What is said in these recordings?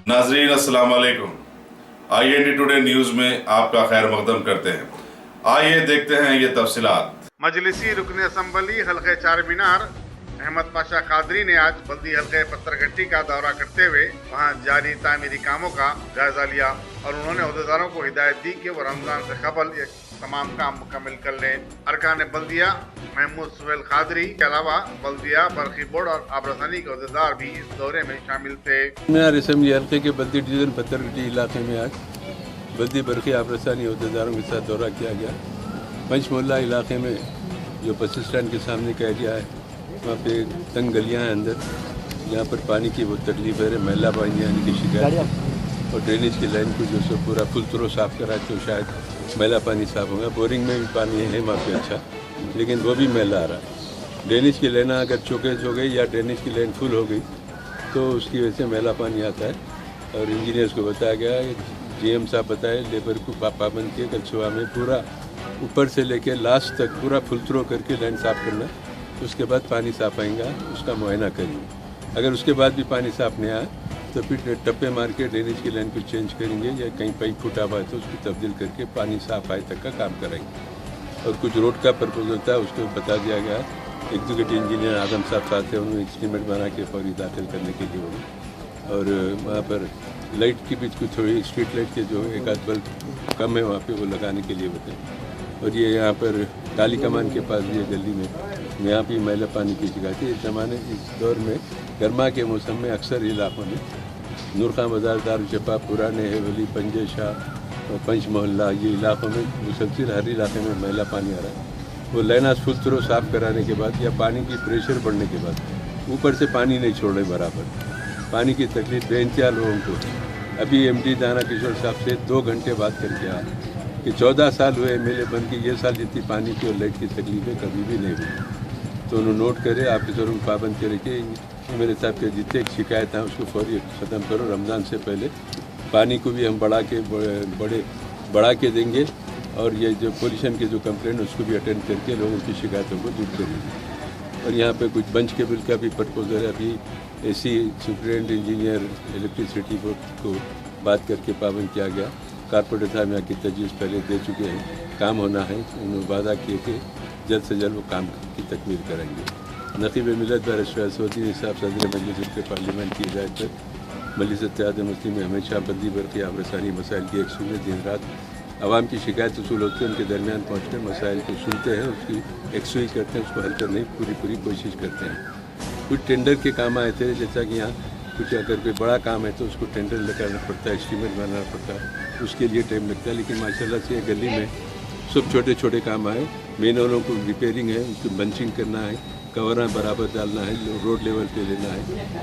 नाजरीन अस्सलाम वालेकुम। IND टुडे न्यूज़ में आपका खैर मकदम करते हैं। आइए देखते हैं ये तफसीलात। मजलिसी रुकन असम्बली हल्के चार मीनार अहमद पाशा कादरी ने आज बल्दी हल्के पत्थरघट्टी का दौरा करते हुए वहां जारी तामीरी कामों का जायजा लिया और उन्होंने अहदेदारों को हिदायत दी कि वो रमजान से कबल ये तमाम काम मुकम्मल कर लें। अरकान बल्दिया महमूद सुहेल कादरी के अलावा बल्दिया बरखी बोर्ड और आबरसानी के अहदेदार भी इस दौरे में शामिल थे। मीनार असम्बली हल्के के बल्दी डिवीजन पत्थरघट्टी इलाके में आज बल्दी बरखी आबरसानी अहदेदारों के साथ दौरा किया गया। पंच मोहल्ला इलाके में जो बस स्टैंड के सामने का एरिया है वहाँ पे तंग गलियाँ हैं अंदर, जहाँ पर पानी की बहुत तकलीफ है, मैला पानी आने की शिकायत और ड्रेनेज की लाइन को जो सो पूरा फुल थ्रो साफ़ करा तो शायद मैला पानी साफ़ होगा। बोरिंग में भी पानी है वहाँ पे अच्छा, लेकिन वो भी मैला आ रहा है। ड्रेनेज की लाइन अगर चौकेज हो गई या ड्रेनेज की लाइन फुल हो गई तो उसकी वजह से मैला पानी आता है और इंजीनियर्स को बताया गया, GM साहब बताए लेबर को पाबंद किए कल सुबह में पूरा ऊपर से लेके लास्ट तक पूरा फुल थ्रो करके लाइन साफ़ करना, उसके बाद पानी साफ आएगा उसका मुआयना करेंगे। अगर उसके बाद भी पानी साफ नहीं आया तो फिर टप्पे मार के ड्रेनेज की लाइन को चेंज करेंगे या कहीं पाइप फूटा हुआ है तो उसको तब्दील करके पानी साफ आए तक का काम कराएंगे। और कुछ रोड का प्रपोजल था उसको बता दिया गया, एग्जीक्यूटिव इंजीनियर आजम साहब साथ थे, उन्होंने एस्टीमेट बना के फौरी दाखिल करने के लिए होगी। और वहाँ पर लाइट की भी कुछ थोड़ी स्ट्रीट लाइट के जो एक आध बल्ब कम है वहाँ पर वो लगाने के लिए बताए। और ये यहाँ पर काली कमान के पास भी गली में यहाँ भी मैला पानी की शिकायत है। इस दौर में गर्मा के मौसम में अक्सर इलाकों में नूरखां बाजार, दारुचपा, पुराने हेवली, पंजे शाह और पंच मोहल्ला ये इलाकों में मुसलसिल हर इलाके में मैला पानी आ रहा है। वो लाइनास फुल थ्रो साफ़ कराने के बाद या पानी की प्रेशर बढ़ने के बाद ऊपर से पानी नहीं छोड़ रहे बराबर, पानी की तकलीफ बेइंतहा लोगों को। अभी MD दाना किशोर साहब से 2 घंटे बात करके आया कि 14 साल हुए MLA बन के ये साल जितनी पानी की और लाइट की तकलीफें कभी भी नहीं हुई। तो उन्होंने नोट करे, ऑफिसरों को पाबंद करे कि मेरे साहब के जितने शिकायत हैं उसको फौरी ख़त्म करो। रमज़ान से पहले पानी को भी हम बढ़ा के देंगे और ये जो पोल्यूशन के जो कंप्लेंट उसको भी अटेंड करके लोगों की शिकायतों को दूर करेंगे। और यहाँ पे कुछ बंच केबल का भी प्रपोजल है, अभी AC superintendent engineer electricity board को बात करके पाबंद किया गया। कारपोरेटर साहब यहाँ की तजवीज़ पहले दे चुके हैं, काम होना है, उन्होंने वादा किए कि जल्द से जल्द वो काम की तकमील करेंगे। नक़ीब मिलत बैरिस्टर असदुद्दीन साहब सदर मजलिस के पार्लियामेंट की हिदायत पर मजलिस इत्तेहाद मुस्लिम में हमेशा बल्दी बरखी आबरसानी मसाइल की यकसूर दिन रात आवाम की शिकायत वसूल होती है, उनके दरमियान पहुँच कर मसाइल को सुनते हैं, उसकी यकसूई करते हैं, उसको हल करने की पूरी कोशिश करते हैं। कुछ टेंडर के काम आए थे, जैसा कि यहाँ कुछ अगर कोई बड़ा काम है तो उसको टेंडर लगाना पड़ता है, एस्टीमेट बनाना पड़ता है, उसके लिए टाइम लगता है। लेकिन माशाल्लाह से गली में सब छोटे छोटे काम आए। मेन वालों को रिपेयरिंग है, उनको बंचिंग करना है, कवरा बराबर डालना है, रोड लेवल पे लेना है,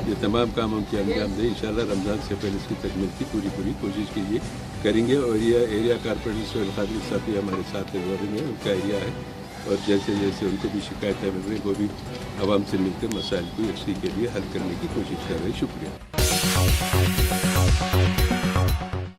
ये तमाम कामों की अंजाम दें। इंशाल्लाह रमज़ान से पहले इसकी तकमील की पूरी कोशिश कीजिए करेंगे। और ये एरिया कारपोरेटर सुहेल कादरी साहब भी हमारे साथ में उनका एरिया है और जैसे जैसे उनको भी शिकायतें मिल रही वो भी आवाम से मिलकर मसाइल को यकसी के लिए हल करने की कोशिश कर रहे हैं। शुक्रिया।